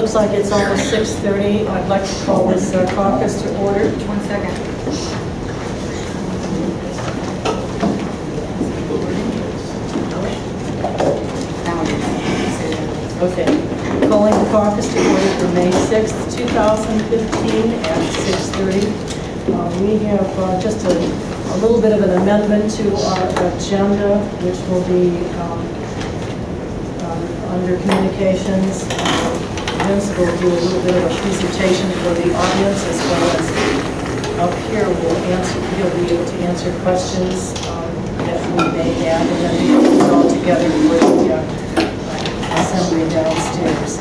looks like it's almost 6:30. I'd like to call this caucus to order. 1 second. Okay. Calling the caucus to order for May 6th, 2015 at 6:30. We have just a little bit of an amendment to our agenda, which will be under communications. Vince will do a little bit of a presentation for the audience, as well as up here he'll be able to answer questions that we may have, and then we'll put it all together for the assembly downstairs.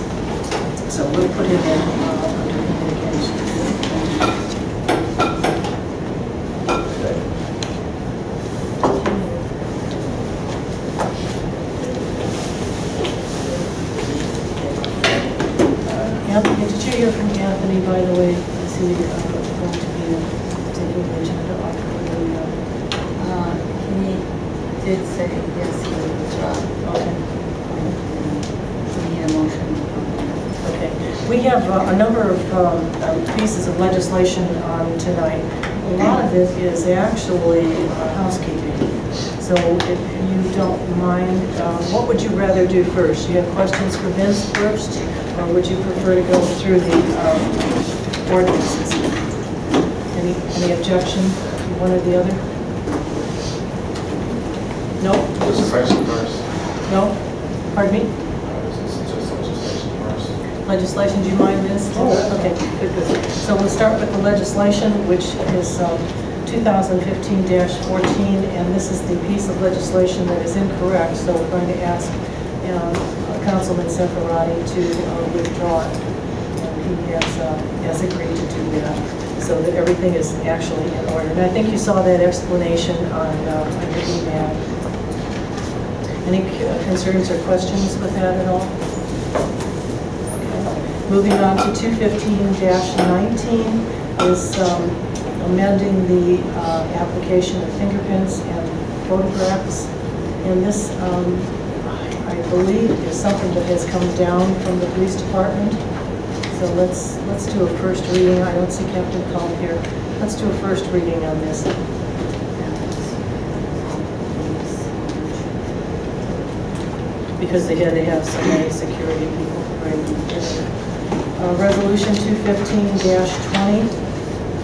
So we'll put it in under communications. Anthony, did you hear from Anthony, by the way? Is he going to be taking the agenda off for the... He did say yes, he would withdraw. Okay. We need a motion. Okay. We have a number of pieces of legislation on tonight. A lot of it is actually housekeeping. So if you don't mind, what would you rather do first? You have questions for Vince first? Or would you prefer to go through the ordinances? Any objection to one or the other? No? Legislation first. No? Pardon me? Just legislation first. Legislation, do you mind, Ms.? Okay, good. So we'll start with the legislation, which is 2015-14, and this is the piece of legislation that is incorrect, so we're going to ask Councilman Cefaratti to withdraw it, and he has agreed to do that, so that everything is actually in order. And I think you saw that explanation on your email. Any concerns or questions with that at all? Okay. Moving on to 215-19 is amending the application of fingerprints and photographs, and this I believe is something that has come down from the police department. So let's do a first reading. I don't see Captain Kulp here. Let's do a first reading on this. Because they had to have so many security people. Right. Resolution 215-20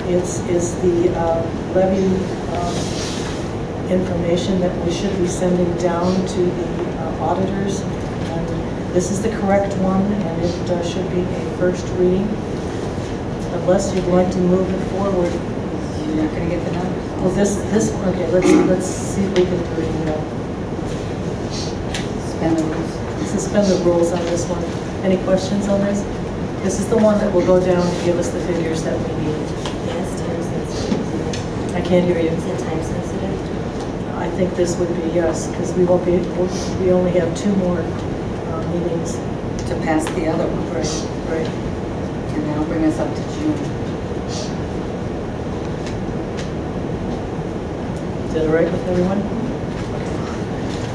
is the levy information that we should be sending down to the auditors. And this is the correct one, and it should be a first reading. Unless you'd like to move it forward. You're not going to get the numbers. Well, okay. Let's see if we can do it. Suspend the rules. Suspend the rules on this one. Any questions on this? This is the one that will go down to give us the figures that we need. Yes, time sensitive. I can't hear you. Is it time sensitive? I think this would be yes, because we won't be. We only have 2 more meetings to pass the other one. Right. And that'll bring us up to June. Is that all right with everyone?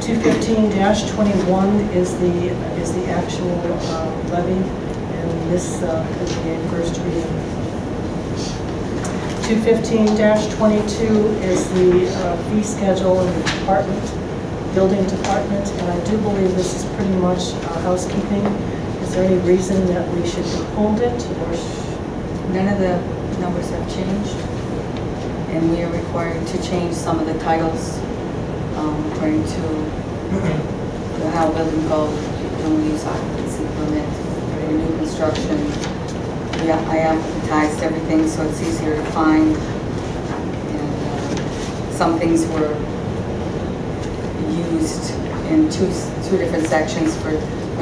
215-21 is the actual levy, and this could be a first reading. 215-22 is the fee schedule in the building department, and I do believe this is pretty much housekeeping. Is there any reason that we should hold it, or? None of the numbers have changed, and we are required to change some of the titles according to how building code. When we use occupancy permit for new construction. I advertised everything so it's easier to find. And some things were used in two different sections. For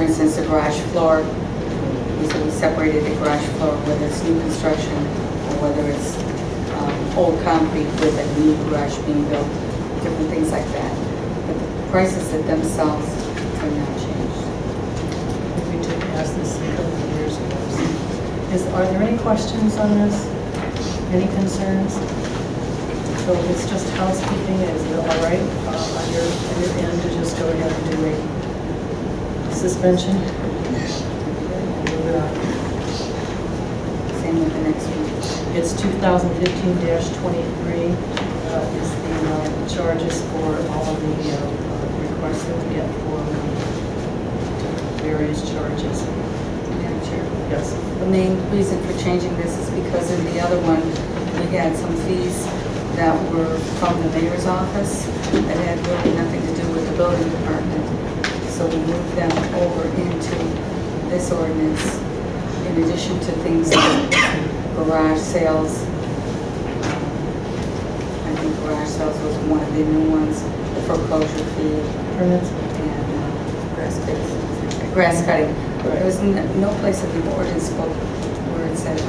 instance, the garage floor. So we separated the garage floor, whether it's new construction or whether it's old concrete with a new garage being built, different things like that. But the prices themselves are not changed. We did ask this a couple of years ago. Are there any questions on this? Any concerns? So if it's just housekeeping, is it all right on your end to just go ahead and do a suspension? Move it on. 2015-23 is the charges for all of the requests that we get for various charges. Madam Chair. Yes. The main reason for changing this is because in the other one, we had some fees that were from the mayor's office that had really nothing to do with the building department. So we moved them over into this ordinance in addition to things like garage sales. I think garage sales was one of the new ones, the foreclosure fee. Permits? And grass cutting. Right. There was no place in the ordinance book where it said $150.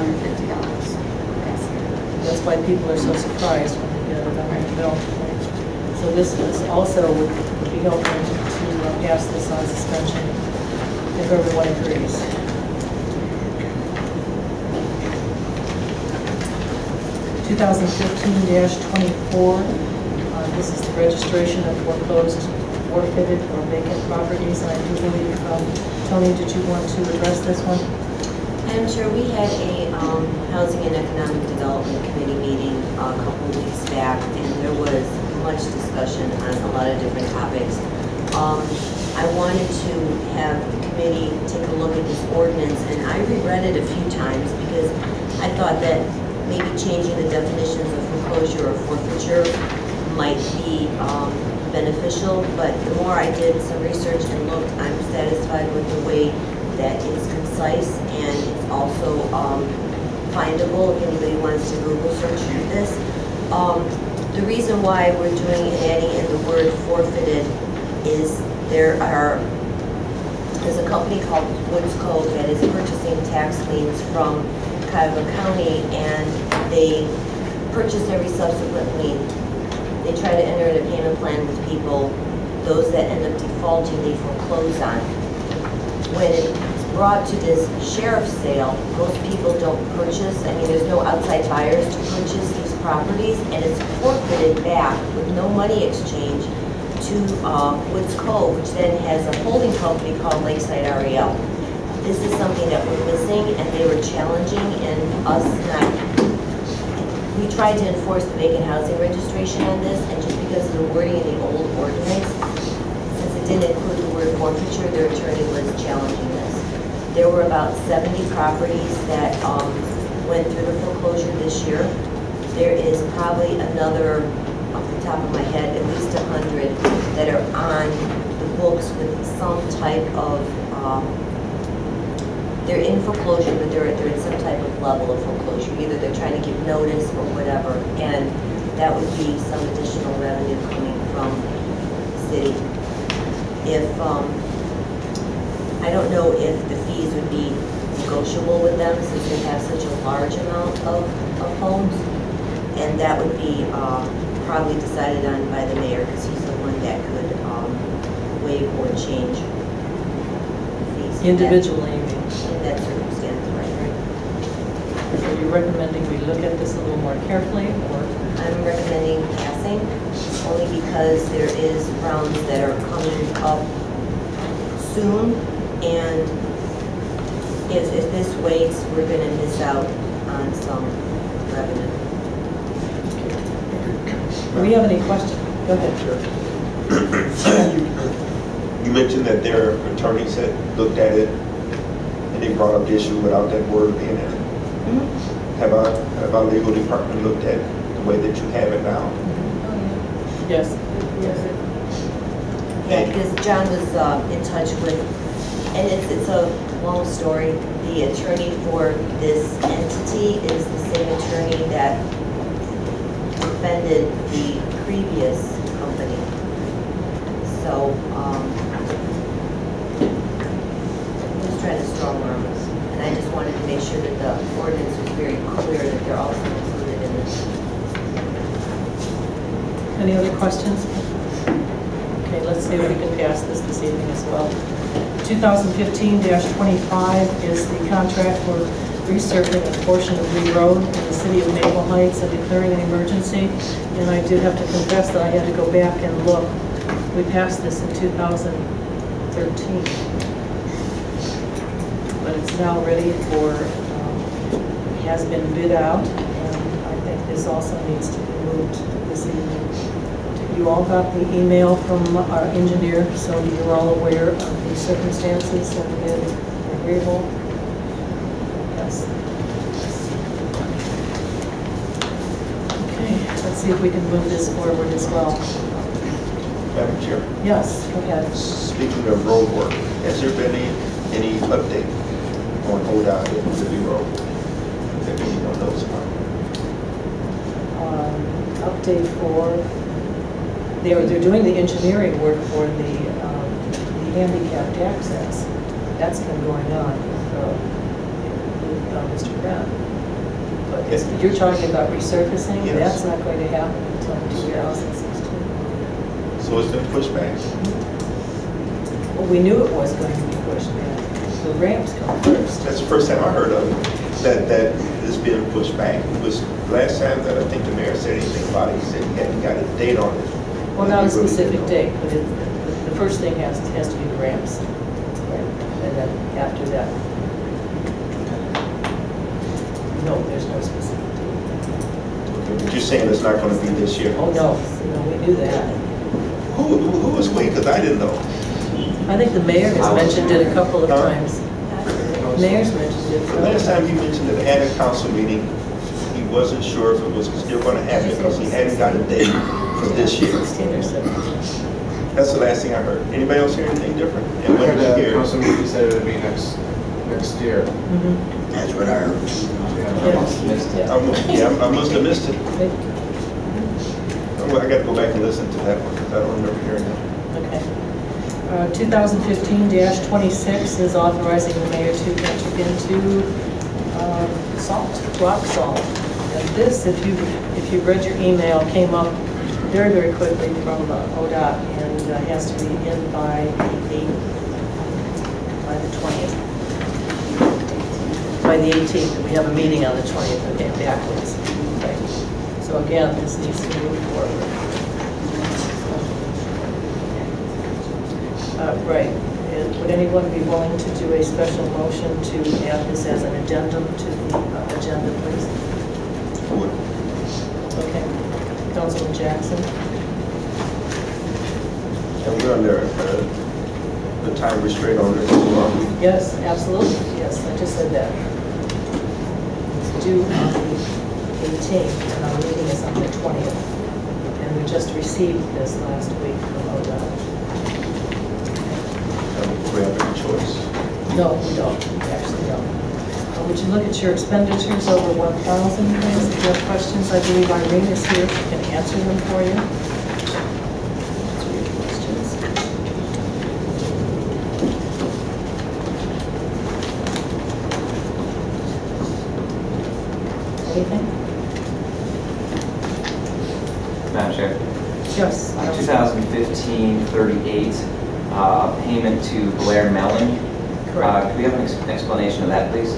That's why people are so surprised when they get it on their bill. So this is also would be helpful to pass this on suspension if everyone agrees. (2015-24). This is the registration of foreclosed, forfeited, or vacant properties. And I do believe, Tony, did you want to address this one? I'm sure we had a Housing and Economic Development Committee meeting a couple of weeks back, and there was much discussion on a lot of different topics. I wanted to have the committee take a look at this ordinance, and I reread it a few times because I thought that maybe changing the definitions of foreclosure or forfeiture might be beneficial, but the more I did some research and looked, I'm satisfied with the way that it's concise and it's also findable if anybody wants to Google search this. The reason why we're adding in the word forfeited is there's a company called Woodscove that is purchasing tax liens from Cuyahoga County, and they purchase every subsequent lien. They try to enter in a payment plan with people. Those that end up defaulting, they foreclose on. When it's brought to this sheriff's sale, most people don't purchase. I mean, there's no outside buyers to purchase these properties, and it's forfeited back with no money exchange to Woods Cove, which then has a holding company called Lakeside REL. This is something that we're missing, and they were challenging, and us not. We tried to enforce the vacant housing registration on this, and just because of the wording in the old ordinance, since it didn't include the word forfeiture, their attorney was challenging this. There were about 70 properties that went through the foreclosure this year. There is probably another, off the top of my head, at least 100 that are on the books with some type of, they're in foreclosure, but they're in some type of level of foreclosure. Either they're trying to give notice or whatever, and that would be some additional revenue coming from the city. If, I don't know if the fees would be negotiable with them since they have such a large amount of homes, and that would be probably decided on by the mayor because he's the one that could waive or change fees. Individually, you mean? In that circumstance, right? So you're recommending we look at this a little more carefully, or? I'm recommending passing only because there is rounds that are coming up soon, and if this waits, we're going to miss out on some revenue. Do we have any questions? Go ahead. Sure. You mentioned that their attorneys had looked at it and they brought up the issue without that word being in it. Mm-hmm. Have our legal department looked at the way that you have it now? Yes. Yeah, because John was in touch with, and it's a long story. The attorney for this entity is the same attorney that defended the previous company. So, I'm just trying to strong arm us. And I just wanted to make sure that the ordinance was very clear that they're also included in this. Any other questions? Okay, let's see if we can pass this evening as well. 2015-25 is the contract for resurfacing a portion of Libby Road in the city of Maple Heights and declaring an emergency. And I did have to confess that I had to go back and look. We passed this in 2013. But it's now ready for, has been bid out, and this also needs to be moved this evening. You all got the email from our engineer, so you're all aware of the circumstances and agreeable? Yes. Okay, let's see if we can move this forward as well. Madam Chair, Yes, go ahead. speaking of road work, has there been any update on ODOT and Libby Road that anyone knows about? Update for, they're doing the engineering work for the handicapped access. That's been going on with Mr. Brown. But you're talking about resurfacing? Yes. That's not going to happen until 2016. So it's been pushed back? Well, we knew it was going to be pushed back. The ramps come first. That's the first time I heard of it, that it's being pushed back. It was last time that I think the mayor said anything about it, he said he hadn't got a date on it. Well, not a We really specific didn't know. date, but the first thing has to be the ramps. Right? And then after that, no, there's no specific date. Okay, but you're saying it's not going to be this year? Oh, no, we knew that. Who was we? Because I didn't know. I think the mayor has mentioned it a couple of times. The mayor's mentioned it. The last time you mentioned it at a council meeting, he wasn't sure if it was still going to happen because he hadn't got a date for this year. 16 or 17. That's the last thing I heard. Anybody else hear anything different? I And when heard did that you hear? council meeting said it would be next year. That's what I heard. Yeah. I must have missed it. Well, I got to go back and listen to that one because I don't remember hearing that. Okay. 2015-26 is authorizing the mayor to enter into rock salt. And this, if you read your email, came up very, very quickly from ODOT and has to be in by the 20th. By the 18th, we have a meeting on the 20th, okay, backwards. Right. So again, this needs to move forward. Right. Would anyone be willing to do a special motion to add this as an addendum to the agenda, please? Okay. Councilman Jackson? And we're under the time restraint on this as well. Yes, absolutely. Yes, I just said that. It's due on the 18th, and our meeting is on the 20th. And we just received this last week from ODOT. We have any choice. No, we don't. We actually don't. Would you look at your expenditures over 1,000, please? If you have questions, I believe Irene is here. She can answer them for you. Answer your questions. Anything? Madam Chair. Yes. 2015-38, payment to Blair Mellon. Correct. Could we have an explanation of that, please?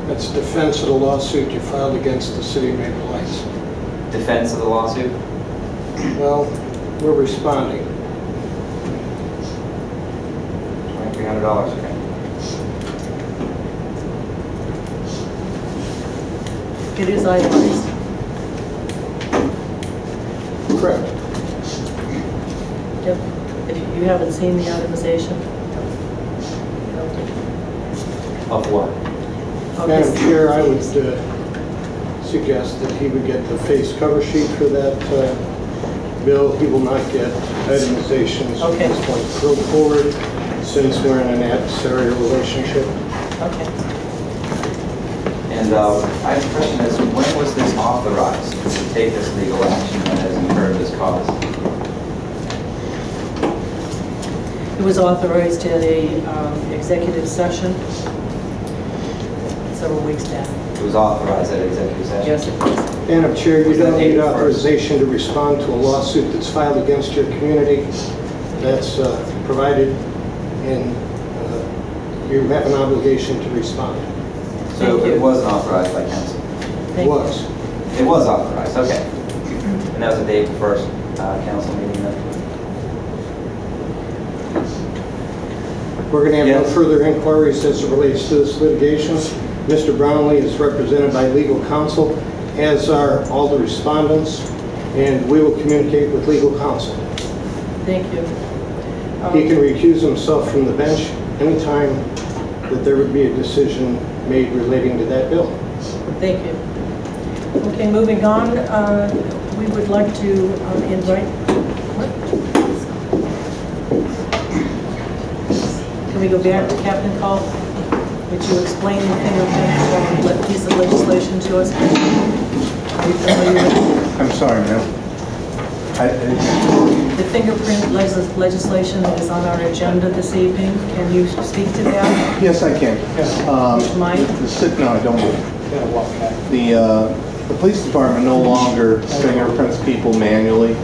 That's defense of the lawsuit you filed against the city of Maple Heights. Defense of the lawsuit? Well, we're responding. $2,300, okay. It is itemized. Correct. Yep. If you haven't seen the itemization? Of what? Madam Chair, I would suggest that he would get the face cover sheet for that bill. He will not get itemizations at Okay. this point go forward, since we're in an adversarial relationship. Okay. And my question is, when was this authorized to take this legal action that has incurred this cost? It was authorized at a executive session several weeks back. It was authorized at executive session? Yes, it was. Madam Chair, you Was that don't need April 1st? authorization to respond to a lawsuit that's filed against your community. That's provided, and you have an obligation to respond. So Thank you. it wasn't authorized by council? Thank you. Was. It was authorized, okay. And that was the April 1st council meeting then? We're going to have no Yes. further inquiries as it relates to this litigation. Mr. Brownlee is represented by legal counsel, as are all the respondents, and we will communicate with legal counsel. Thank you. He can recuse himself from the bench anytime that there would be a decision made relating to that bill. Thank you. Okay, moving on, we would like to invite, can we go back to Captain Kulp? Would you explain the fingerprint piece of legislation to us? Are you familiar with it? I'm sorry, ma'am. The fingerprint legislation that is on our agenda this evening, can you speak to that? Yes, I can. Would you mind? No, I don't. The police department no longer fingerprints people manually.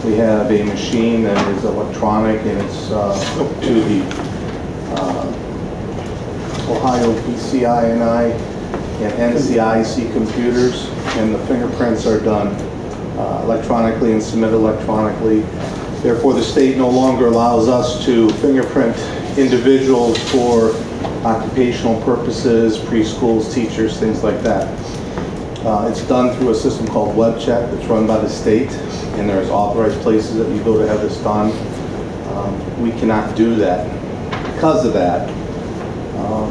We have a machine that is electronic, and it's hooked to the Ohio PCI-NI and NCIC computers, and the fingerprints are done electronically and submitted electronically. Therefore, the state no longer allows us to fingerprint individuals for occupational purposes, preschools, teachers, things like that. It's done through a system called WebCheck that's run by the state, and there's authorized places that you go to have this done. We cannot do that. Because of that,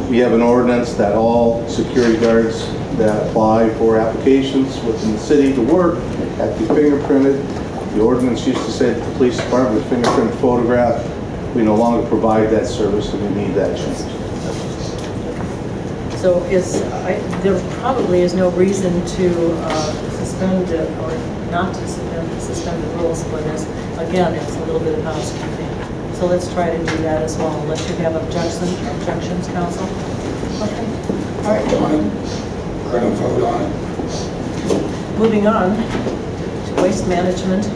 we have an ordinance that all security guards that apply for applications within the city to work have to be fingerprinted. The ordinance used to say that the police department with fingerprint photograph. We no longer provide that service, and we need that change. So there probably is no reason to suspend or not to suspend the rules for this. Again, it's a little bit of housekeeping. So let's try to do that as well, unless you have objections, counsel. Okay. All right. Going to vote on it. Moving on to Waste Management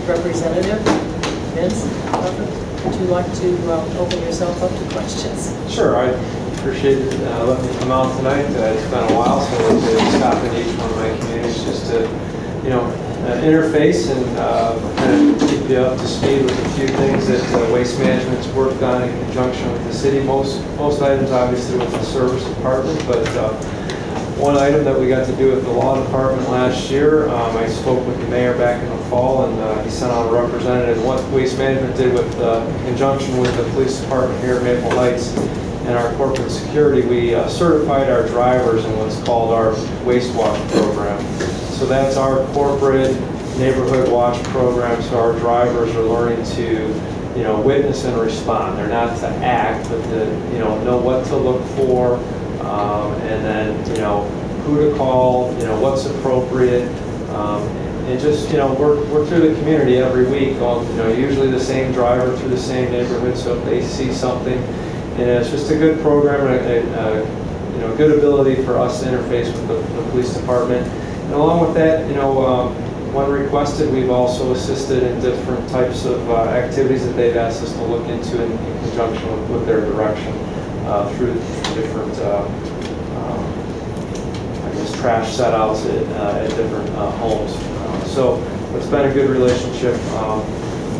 Representative Vince. Would you like to open yourself up to questions? Sure. I appreciate letting me come out tonight. It's been a while, so I'd like to stop in each one of my communities just to, interface and kind of keep you up to speed with a few things that Waste Management's worked on in conjunction with the city. Most items, obviously, with the service department, but one item that we got to do with the law department last year, I spoke with the mayor back in the fall, and he sent out a representative. What Waste Management did with, in conjunction with the police department here at Maple Heights and our corporate security, we certified our drivers in what's called our waste watch program. So that's our corporate neighborhood watch program. So our drivers are learning to, witness and respond. They're not to act, but to, know what to look for, and then, who to call, what's appropriate, and just, we're through the community every week. Usually the same driver through the same neighborhood. So if they see something, and it's just a good program, a good ability for us to interface with the police department. And along with that, when requested, we've also assisted in different types of activities that they've asked us to look into in conjunction with their direction through different, trash set-outs at different homes. So it's been a good relationship.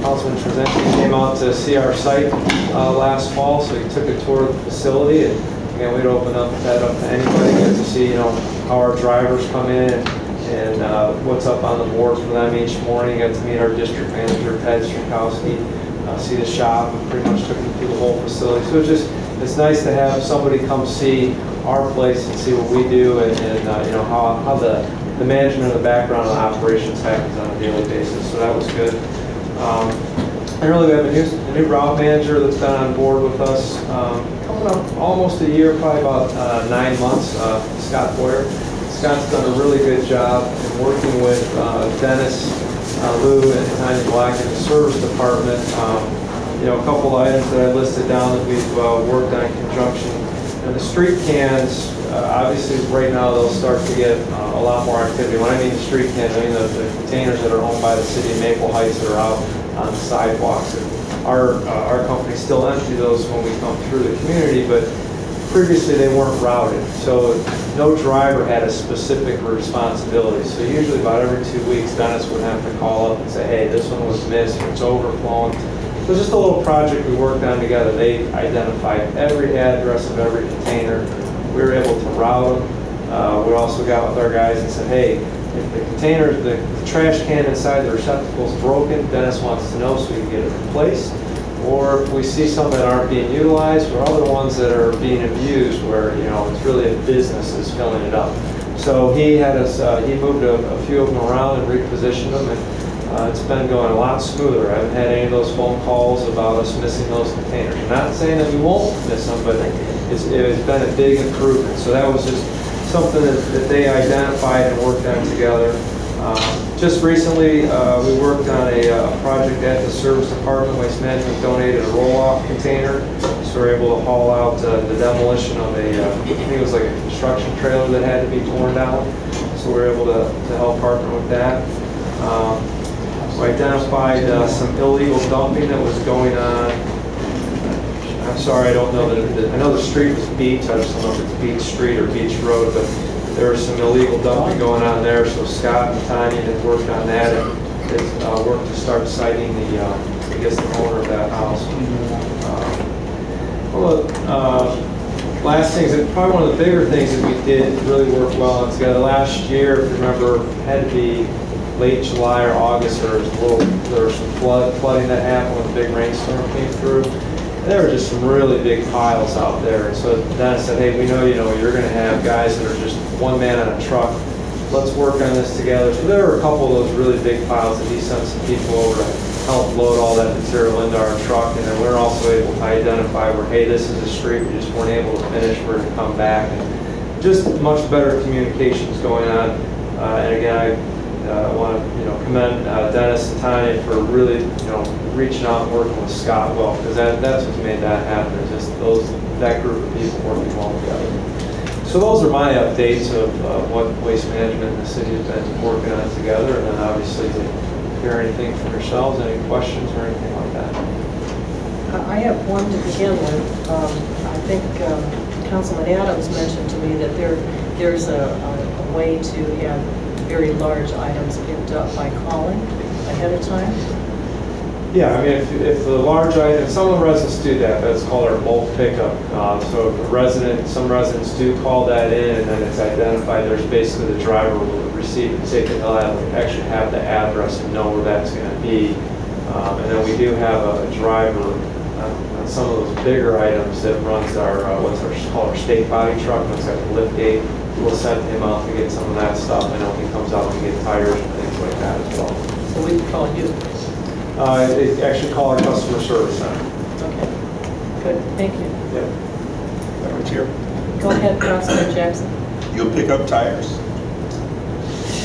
Councilman Trzynski came out to see our site last fall, so he took a tour of the facility, and again, we'd open that up to anybody, get to see, how our drivers come in and what's up on the board for them each morning. Got to meet our district manager, Ted Strinkowski, see the shop, and pretty much took them through the whole facility. So it's nice to have somebody come see our place and see what we do, and how the management of the background of the operations happens on a daily basis. So that was good. And really, we have a new route manager that's been on board with us almost a year, probably about 9 months, Scott Boyer. Scott's done a really good job in working with Dennis, Lou, and Tanya Black in the service department. A couple items that I listed down that we've worked on in conjunction. And the street cans, obviously right now they'll start to get a lot more activity. When I mean the street cans, I mean the containers that are owned by the city of Maple Heights that are out on the sidewalks. And our company still empty those when we come through the community, but previously they weren't routed. So no driver had a specific responsibility. So usually about every 2 weeks, Dennis would have to call up and say, hey, this one was missed, or it's overflowing. So just a little project we worked on together. They identified every address of every container, we were able to route them. We also got with our guys and said, hey, if the container, the trash can inside the receptacle is broken, Dennis wants to know so we can get it replaced. Or if we see some that aren't being utilized, or other ones that are being abused where, it's really a business is filling it up. So he had us, he moved a few of them around and repositioned them, and it's been going a lot smoother. I haven't had any of those phone calls about us missing those containers. I'm not saying that we won't miss them, but it's been a big improvement. So that was just something that they identified and worked on together. Just recently, we worked on a project at the service department. Waste Management donated a roll-off container, so we're able to haul out the demolition of I think it was like a construction trailer that had to be torn down. So we were able to help partner with that. We identified some illegal dumping that was going on. I'm sorry, I don't know I know the street was Beach. I just don't know if it's Beach Street or Beach Road, but there was some illegal dumping going on there. So Scott and Tanya had worked on that and worked to start citing the owner of that house. Last things, probably one of the bigger things that we did really work well together. Last year, if you remember, had to be late July or August, there was some flooding that happened when a big rainstorm came through. And there were just some really big piles out there. And so Dennis said, hey, we know, you're going to have guys that are just one man on a truck. Let's work on this together. So there were a couple of those really big piles that he sent some people over to help load all that material into our truck. And then we're also able to identify where, hey, this is a street we just weren't able to finish. We're going to come back. And just much better communications going on. And again, I want to commend Dennis and Tanya for really reaching out and working with Scott well, because that's what's made that happen. Is just that group of people working well together. So those are my updates of what Waste Management and the city has been working on together, and then obviously to hear anything from yourselves, any questions or anything like that. I have one to begin with. I think Councilman Adams mentioned to me that there's a way to have very large items picked up by calling ahead of time. Yeah, I mean, if the large item, some of the residents do that. That's called our bulk pickup. So if some residents do call that in, and then it's identified. There's basically the driver will receive the ticket. They'll actually have the address and know where that's going to be. And then we do have a driver on some of those bigger items that runs our what's called our state body truck. It's got the lift gate. We'll send him out to get some of that stuff. I know he comes out to get tires and things like that as well. So we can call you. They actually call our customer service center. Okay. Good. Thank you. Yep. Madam Chair, Go ahead, Councilman Jackson. you'll pick up tires?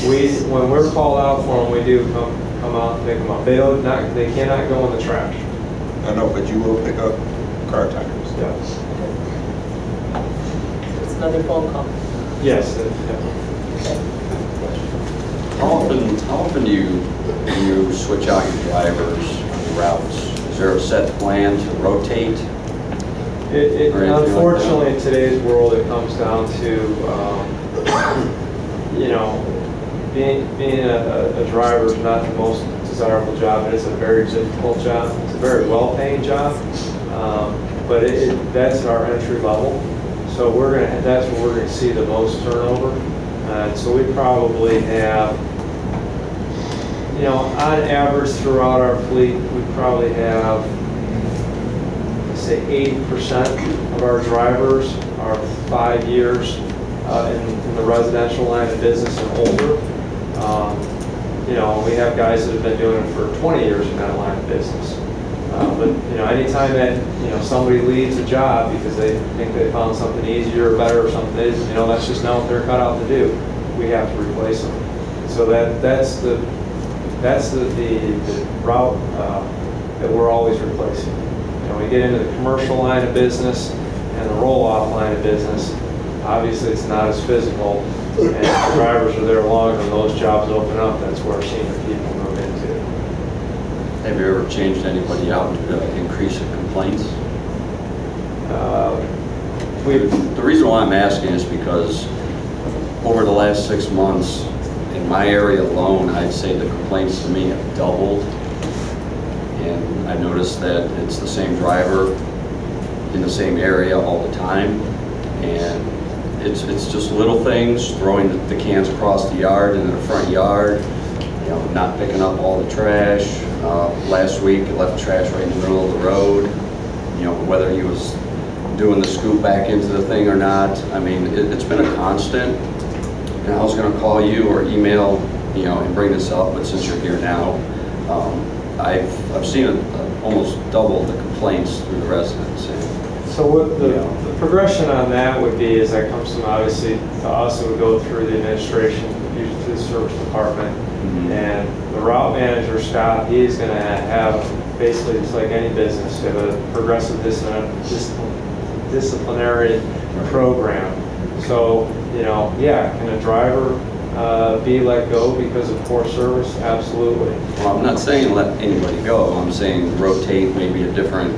When we're called out for them, we do come out and pick them up. They cannot go in the trash. I know, but you will pick up car tires? Yes. It's another phone call. Yes. How often do you switch out your drivers routes? Is there a set plan to rotate? Unfortunately, in today's world, it comes down to being a driver is not the most desirable job. It is a very difficult job. It's a very well-paying job, but that's our entry level. So that's where we're going to see the most turnover. So we probably have, on average throughout our fleet, we probably have, let's say 80% of our drivers are 5 years in the residential line of business and older. We have guys that have been doing it for 20 years in that line of business. But anytime that somebody leaves a job because they think they found something easier or better or something, that's just not what they're cut out to do. We have to replace them. So that's the route that we're always replacing. We get into the commercial line of business and the roll-off line of business. Obviously, it's not as physical, and the drivers are there longer. When those jobs open up, that's where senior people move into. Have you ever changed anybody out to increase the complaints? The reason why I'm asking is because over the last 6 months, in my area alone, I'd say the complaints to me have doubled. And I noticed that it's the same driver in the same area all the time. And it's just little things, throwing the cans across the yard into the front yard, you know, not picking up all the trash. Last week, he left trash right in the middle of the road. You know, whether he was doing the scoop back into the thing or not. I mean, it's been a constant. And I was going to call you or email, you know, and bring this up, but since you're here now, I've seen almost double the complaints through the residents. And, So what you know, the progression on that would be is that comes from obviously to us, it would go through the administration, usually through the service department. And the route manager, Scott, he's going to have basically, it's like any business, you have a progressive disciplinary program. So, you know, yeah, can a driver be let go because of poor service? Absolutely. well, I'm not saying let anybody go. I'm saying rotate maybe a different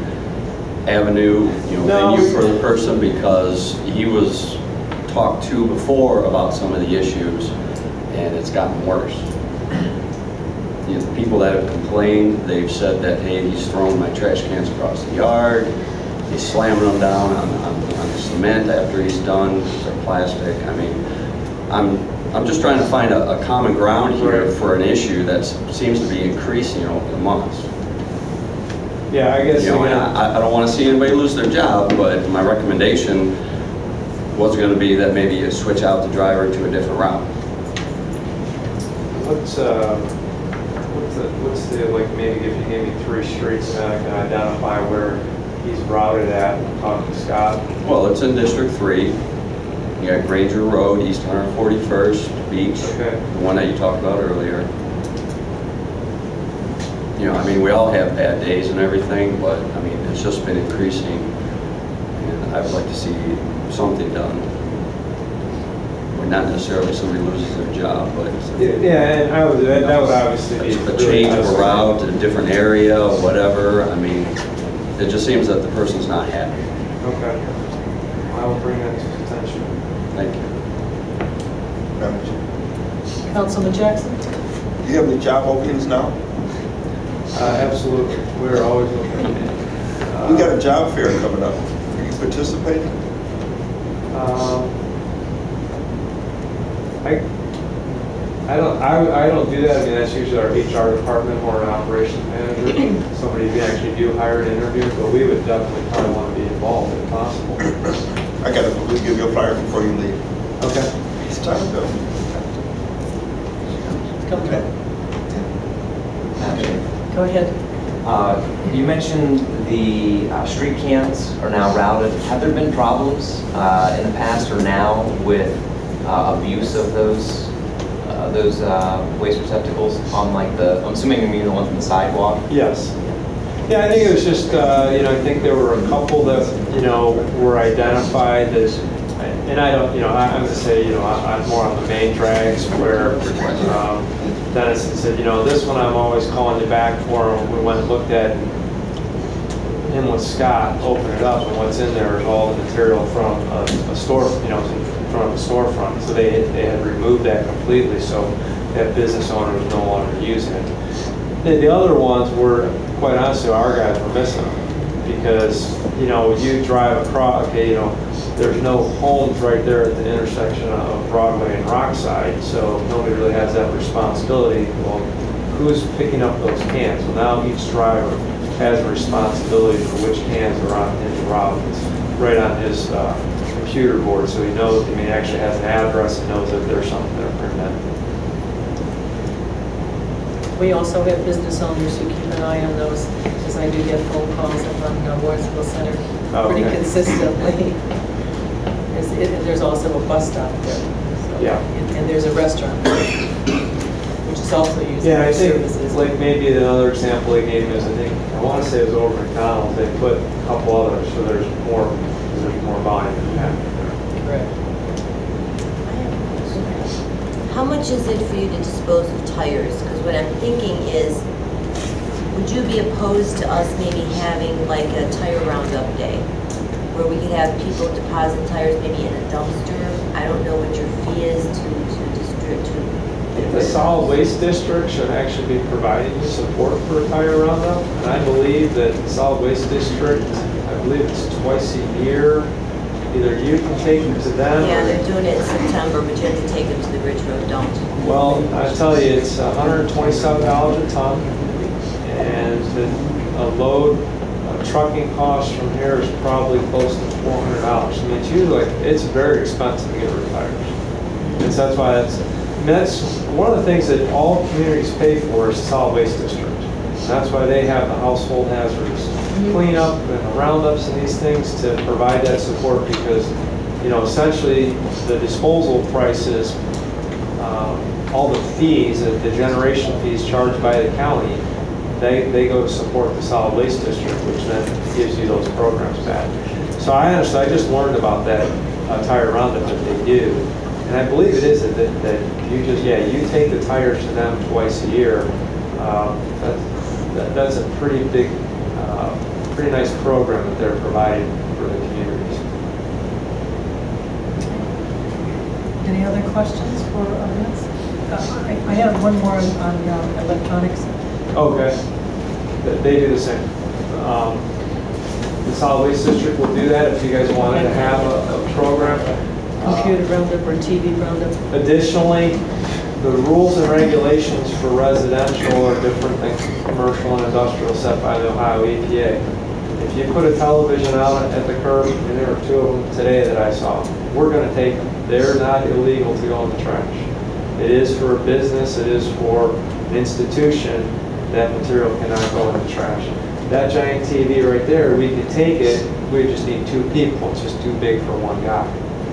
avenue, you know, venue for the person, because he was talked to before about some of the issues, and it's gotten worse. You know, the people that have complained, they've said that, hey, he's throwing my trash cans across the yard, he's slamming them down on the cement after he's done, or plastic. I mean, I'm just trying to find a common ground here for an issue that seems to be increasing over the months. Yeah, I guess, You know, and I don't want to see anybody lose their job, but my recommendation was going to be that maybe you switch out the driver to a different route. what's the, like, maybe if you gave me 3 streets and I can identify where he's routed at, and talk to Scott. Well, it's in District 3. You got Granger Road, East 141st, Beach, Okay. the one that you talked about earlier. You know, I mean, we all have bad days and everything, but, I mean, it's just been increasing, and I would like to see something done. Or not necessarily somebody loses their job, but Yeah, and that would obviously be a really change of nice. route, a different area, whatever. I mean, it just seems that the person's not happy. Okay. I will bring that to his attention. Thank you. Councilman Jackson? Do you have any job openings now? Absolutely. We're always looking. We got a job fair coming up. Are you participating? I don't do that. I mean, that's usually our HR department or an operations manager. Somebody who actually do hire and interview, but we would definitely probably want to be involved if possible. I got to give you a flyer before you leave. Okay. It's time to go. Go ahead. You mentioned the street cans are now routed. Have there been problems in the past or now with abuse of those waste receptacles on, like, I'm assuming you mean the ones on the sidewalk? Yes. Yeah, I think it was just, you know, I think there were a couple that, you know, were identified as, and I don't, you know, I'm going to say, you know, I'm more on the main drags where Dennis said, you know, this one I'm always calling you back for. We went and looked at him with Scott, opened it up, and what's in there is all the material from a store, you know, from a storefront. So they had removed that completely, so that business owner was no longer using it. The other ones were, quite honestly, our guys were missing them because, you know, you drive across, okay, you know, there's no homes right there at the intersection of Broadway and Rockside, so nobody really has that responsibility. Well, who's picking up those cans? Well, now each driver has a responsibility for which cans are on his route. It's right on his computer board, so he knows, I mean, he actually has an address and knows that there's something there for him. We also have business owners who keep an eye on those, because I do get phone calls up on Warrensville Center pretty consistently. There's also a bus stop there. So, Yeah. And there's a restaurant, which is also using Yeah, I think, services. like, maybe another example they gave me is, I think, I want to say it was over McDonald's, they put a couple others, so there's more volume in that. Correct. How much is it for you to dispose of tires? Because what I'm thinking is, would you be opposed to us maybe having like a tire roundup day? Where we could have people deposit tires maybe in a dumpster? I don't know what your fee is to distribute to. The solid waste district should actually be providing you support for a tire roundup, and I believe that the solid waste district, I believe it's twice a year, either you can take them to them. Yeah, or- they're doing it in September, but you have to take them to the Ridge Road dump. Well, I tell you, it's $127 a ton, and a load, trucking cost from here is probably close to $400. I mean, it's usually, it's very expensive to get rid of tires. And so that's why that's one of the things that all communities pay for is solid waste district. And that's why they have the household hazardous cleanup and roundups and these things to provide that support, because, you know, essentially the disposal prices, all the fees, the generation fees charged by the county, they go to support the solid waste district, which then gives you those programs back. So I just learned about that tire roundup that they do. And I believe it is that you just, you take the tires to them twice a year. That's a pretty big, pretty nice program that they're providing for the communities. Any other questions for Vince? I have one more on electronics. Okay, they do the same. The solid waste district will do that if you guys wanted to have a program. Computer roundup or TV roundup? Additionally, the rules and regulations for residential are different than commercial and industrial set by the Ohio EPA. If you put a television out at the curb, and there were 2 of them today that I saw, we're going to take them. They're not illegal to go in the trash. It is for a business, it is for an institution, that material cannot go in the trash. That giant TV right there, we could take it, we just need 2 people, it's just too big for one guy.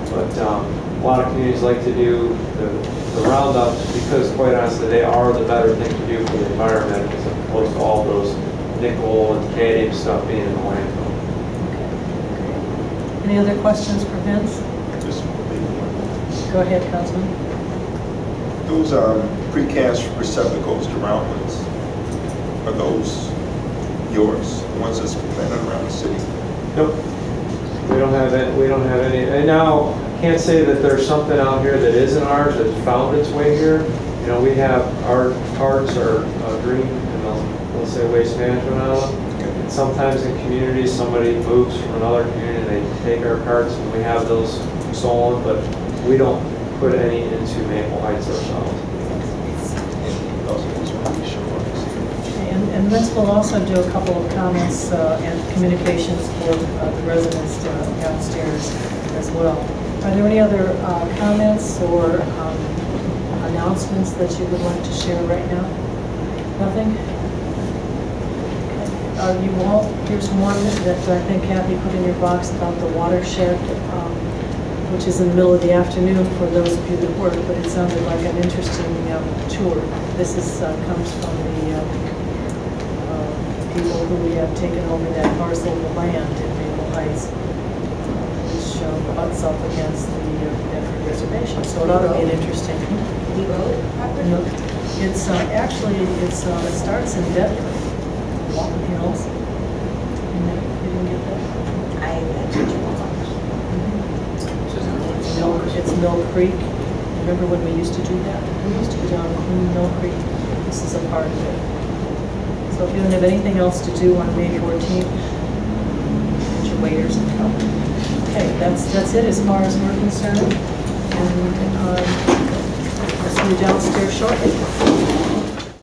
But a lot of communities like to do the roundups because, quite honestly, they are the better thing to do for the environment as opposed to all those nickel and cadmium stuff being in the landfill. Any other questions for Vince? Just one. Go ahead, Councilman. Those precast receptacles, the round ones, are those yours? The ones that's planted around the city? Nope. We don't have any. And now, I can't say that there's something out here that isn't ours that's found its way here. You know, we have our cards are green, and they'll say waste management on them. And sometimes in communities, somebody moves from another community, and they take our cards, and we have those stolen, but we don't put any into Maple Heights ourselves. And Vince will also do a couple of comments and communications for the residents downstairs as well. Are there any other comments or announcements that you would like to share right now? Nothing? Okay. You all, here's one that I think Kathy put in your box about the watershed, which is in the middle of the afternoon for those of you that work, but it sounded like an interesting tour. This is comes from the people who we have taken over that parcel of land in Maple Heights, which butts up against the Bedford Reservation. So it ought to be an interesting. Libby Road property? No, it's actually it starts in Bedford, Walton Hills. You didn't get that? It's Mill Creek. Remember when we used to do that? We used to go down Mill Creek. This is a part of it. So if you don't have anything else to do on May 14th, get your waiters and come. Okay, that's it as far as we're concerned. And I'll see you downstairs shortly.